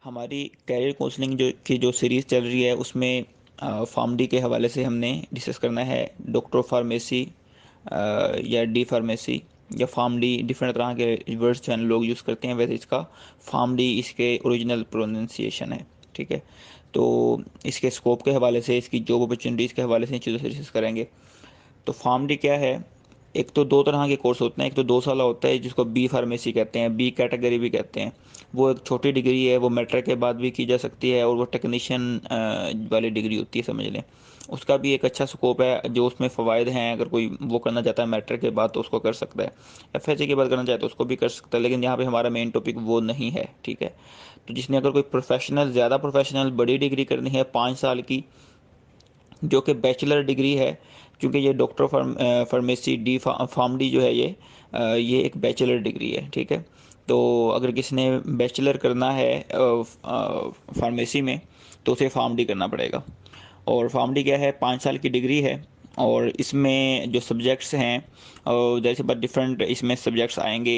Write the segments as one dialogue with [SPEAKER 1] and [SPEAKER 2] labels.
[SPEAKER 1] हमारी career counselling जो series चल रही है उसमें फार्मडी के हवाले से हमने डिस्कस करना है डॉक्टर फार्मेसी या डी फार्मेसी या फार्मडी। डिफरेंट तरह के वर्ड्स जो है लोग यूज़ करते हैं, वैसे इसका फार्मडी इसके ओरिजिनल प्रोनाउंसिएशन है। ठीक है, तो इसके स्कोप के हवाले से, इसकी जॉब अपॉर्चुनिटीज़ के हवाले से इन चीज़ों से डिस्कस करेंगे। तो फार्मडी क्या है? एक तो दो तरह के कोर्स होते हैं। एक तो 2 साल होता है जिसको बी फार्मेसी कहते हैं, बी कैटेगरी भी कहते हैं। वो एक छोटी डिग्री है, वो मैट्रिक के बाद भी की जा सकती है और वो टेक्नीशियन वाली डिग्री होती है, समझ लें। उसका भी एक अच्छा स्कोप है, जो उसमें फ़वाइद हैं। अगर कोई वो करना चाहता है मैट्रिक के बाद तो उसको कर सकता है, एफएससी के बाद करना चाहे तो उसको भी कर सकता है, लेकिन यहाँ पे हमारा मेन टॉपिक वो नहीं है। ठीक है, तो जिसने अगर कोई प्रोफेशनल, ज़्यादा प्रोफेशनल बड़ी डिग्री करनी है 5 साल की, जो कि बैचलर डिग्री है, क्योंकि ये डॉक्टर फार्मेसी डी फार्मडी जो है ये एक बैचलर डिग्री है। ठीक है, तो अगर किसी ने बैचलर करना है फार्मेसी में तो उसे फार्मडी करना पड़ेगा। और फार्मडी क्या है? 5 साल की डिग्री है और इसमें जो सब्जेक्ट्स हैं और जैसे बात डिफरेंट इसमें सब्जेक्ट्स आएंगे,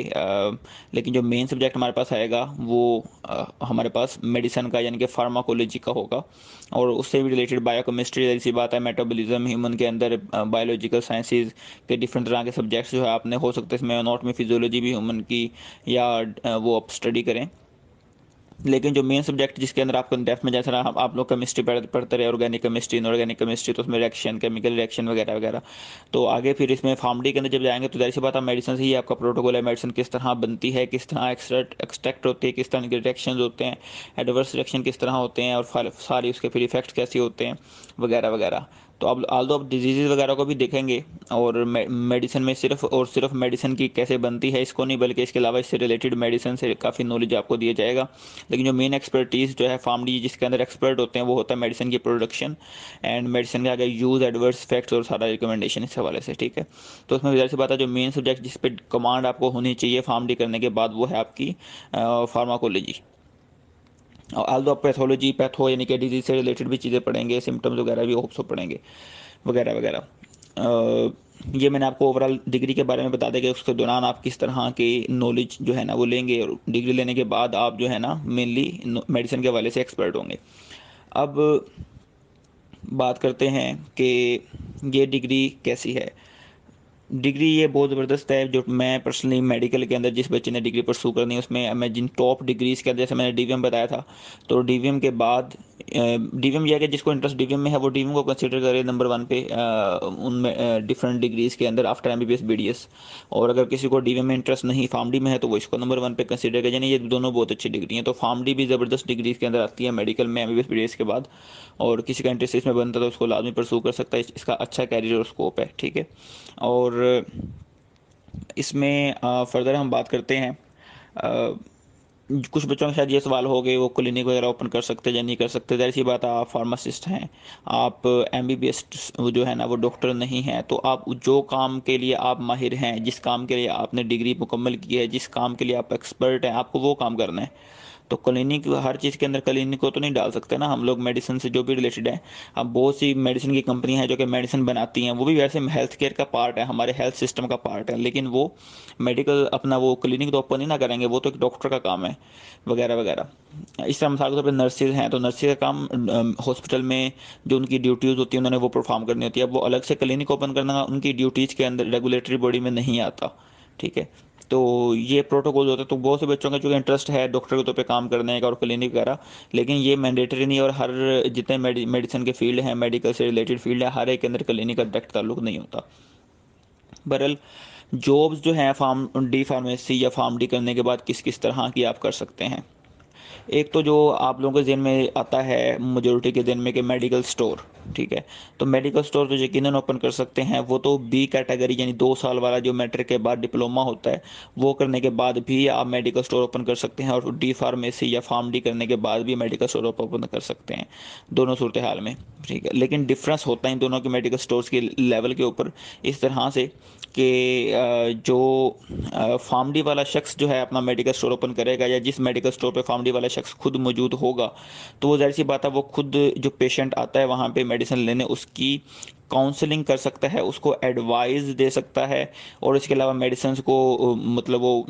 [SPEAKER 1] लेकिन जो मेन सब्जेक्ट हमारे पास आएगा वो हमारे पास मेडिसिन का यानी कि फार्माकोलॉजी का होगा। और उससे भी रिलेटेड बायोकेमिस्ट्री, ऐसी बात है, मेटाबॉलिज्म, ह्यूमन के अंदर बायोलॉजिकल साइंसेज के डिफरेंट तरह के सब्जेक्ट्स जो है आपने हो सकता है इसमें एनाटॉमी फिजियोलॉजी भी ह्यूमन की या वो आप स्टडी करें। लेकिन जो मेन सब्जेक्ट जिसके अंदर आपको डेप्थ में, जैसा आप लोग केमिस्ट्री पढ़ते रहे, ऑर्गेनिक केमिस्ट्री, इनऑर्गेनिक केमिस्ट्री, तो उसमें रिएक्शन, केमिकल रिएक्शन वगैरह वगैरह। तो आगे फिर इसमें फार्मडी के अंदर जब जाएंगे तो जाहिर सी बात है मेडिसिन से ही आपका प्रोटोकॉल है, मेडिसिन किस तरह बनती है, किस तरह एक्सट्रैक्ट होती है, किस तरह के रिएक्शन होते हैं, एडवर्स रिएक्शन किस तरह होते हैं और सारी उसके फिर इफेक्ट कैसे होते हैं वगैरह वगैरह। तो अब आल्दो आप डिजीज़ वगैरह को भी देखेंगे और मेडिसिन में सिर्फ और सिर्फ मेडिसिन की कैसे बनती है इसको नहीं, बल्कि इसके अलावा इससे रिलेटेड मेडिसिन से काफ़ी नॉलेज आपको दिया जाएगा। लेकिन जो मेन एक्सपर्टीज़ जो है फार्मडी जिसके अंदर एक्सपर्ट होते हैं वो होता है मेडिसिन की प्रोडक्शन एंड मेडिसिन के आगे यूज़, एडवर्स इफेक्ट्स और सारा रिकमेंडेशन इस हवाले से। ठीक है, तो उसमें ज़ाहिर सी बात है जो मेन सब्जेक्ट जिस पे कमांड आपको होनी चाहिए फार्मडी करने के बाद वो है आपकी फार्माकोलॉजी। और आल्दो आप पैथो यानी कि डिजीज से रिलेटेड भी चीज़ें पढ़ेंगे, सिम्टम्स वगैरह भी होप्स पढ़ेंगे वगैरह वगैरह। ये मैंने आपको ओवरऑल डिग्री के बारे में बता दें कि उसके दौरान आप किस तरह की नॉलेज जो है ना वो लेंगे, और डिग्री लेने के बाद आप जो है ना मेनली मेडिसिन के हवाले से एक्सपर्ट होंगे। अब बात करते हैं कि ये डिग्री कैसी है। डिग्री ये बहुत ज़बरदस्त है। जो मैं पर्सनली मेडिकल के अंदर जिस बच्चे ने डिग्री परसू करनी है उसमें मैं जिन टॉप डिग्रीज़ के अंदर, जैसे मैंने डीवीएम बताया था, तो डीवीएम के बाद डीवीएम यह है कि जिसको इंटरेस्ट डीवीएम में है वो डीवीएम को कंसीडर करे नंबर 1 पे उनमें डिफरेंट डिग्रीज़ के अंदर आफ्टर एमबीबीएस बीडीएस। और अगर किसी को डीवीएम में इंटरेस्ट नहीं, फार्मडी में है, तो वो इसको नंबर 1 पे कंसीडर करे। यानी ये दोनों बहुत अच्छी डिग्री हैं। तो फार्मडी भी ज़बरदस्त डिग्रीज़ के अंदर आती है मेडिकल में एमबीबीएस बीडीएस के बाद, और किसी का इंटरेस्ट इसमें बनता है तो उसको लाजमी परसू कर सकता है। इसका अच्छा कैरियर और स्कोप है। ठीक है, और इसमें फर्दर हम बात करते हैं। अ, कुछ बच्चों का शायद ये सवाल हो गए वो क्लिनिक वगैरह ओपन कर सकते हैं या नहीं कर सकते। ज़ाहिर सी बात है, आप फार्मासिस्ट हैं, आप एमबीबीएस जो है ना वो डॉक्टर नहीं है, तो आप जो काम के लिए आप माहिर हैं, जिस काम के लिए आपने डिग्री मुकम्मल की है, जिस काम के लिए आप एक्सपर्ट हैं, आपको वो काम करना है। तो क्लिनिक, हर चीज़ के अंदर क्लिनिक को तो नहीं डाल सकते ना हम लोग। मेडिसिन से जो भी रिलेटेड है, अब बहुत सी मेडिसिन की कंपनियां हैं जो कि मेडिसिन बनाती हैं, वो भी वैसे हेल्थ केयर का पार्ट है, हमारे हेल्थ सिस्टम का पार्ट है, लेकिन वो मेडिकल अपना वो क्लिनिक तो ओपन ही ना करेंगे, वो तो एक डॉक्टर का काम है वगैरह वगैरह। इस तरह मिसाल के तौर पर नर्सेज हैं, तो नर्सेज का काम हॉस्पिटल में जो उनकी ड्यूटीज़ होती है उन्होंने वो परफॉर्म करनी होती है। अब वो अलग से क्लिनिक ओपन करना उनकी ड्यूटीज़ के अंदर रेगुलेटरी बॉडी में नहीं आता। ठीक है, तो ये प्रोटोकॉल होता है। तो बहुत से बच्चों का जो इंटरेस्ट है डॉक्टर के तौर पे काम करने का और क्लिनिक वगैरह, लेकिन ये मैंडेटरी नहीं। और हर जितने मेडिसिन के फील्ड हैं, मेडिकल से रिलेटेड फील्ड है, हर एक के अंदर क्लिनिक का डायरेक्ट ताल्लुक नहीं होता। बहरहाल जॉब्स जो हैं फार्म डी फार्मेसी या फार्म डी करने के बाद किस किस तरह की आप कर सकते हैं। एक तो जो आप लोगों के ज़हन में आता है, मेजोरिटी के ज़हन में, कि मेडिकल स्टोर। ठीक है, तो मेडिकल स्टोर जो यकीनन ओपन कर सकते हैं, वो तो बी कैटेगरी यानी 2 साल वाला जो मैट्रिक के बाद डिप्लोमा होता है वो करने के बाद भी आप मेडिकल स्टोर ओपन कर सकते हैं, और डी फार्मेसी या फार्म डी करने के बाद भी मेडिकल स्टोर ओपन कर सकते हैं, दोनों सूरत हाल में। ठीक है, लेकिन डिफरेंस होता है इन दोनों के मेडिकल स्टोर्स के लेवल के ऊपर इस तरह से कि जो फार्मडी वाला शख्स जो है अपना मेडिकल स्टोर ओपन करेगा, या जिस मेडिकल स्टोर पे फार्मडी वाला शख्स खुद मौजूद होगा, तो वो जाहिर सी बात है वो खुद जो पेशेंट आता है वहाँ पे मेडिसिन लेने, उसकी काउंसलिंग कर सकता है, उसको एडवाइस दे सकता है, और इसके अलावा मेडिसिन को मतलब वो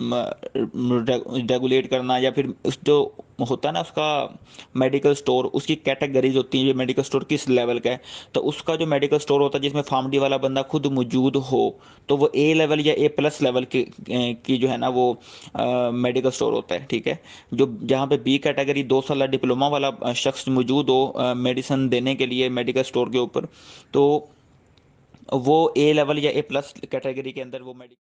[SPEAKER 1] रेगुलेट करना, या फिर उस जो होता है ना उसका मेडिकल स्टोर, उसकी कैटेगरीज होती हैं, ये मेडिकल स्टोर किस लेवल का है। तो उसका जो मेडिकल स्टोर होता है जिसमें फार्मेसी वाला बंदा खुद मौजूद हो, तो वो ए लेवल या ए प्लस लेवल की जो है ना वो मेडिकल स्टोर होता है, ठीक है। जो जहाँ पे बी कैटेगरी 2 साल डिप्लोमा वाला शख्स मौजूद हो मेडिसिन देने के लिए मेडिकल स्टोर के ऊपर, तो वो ए लेवल या ए प्लस कैटेगरी के अंदर वो मेडिकल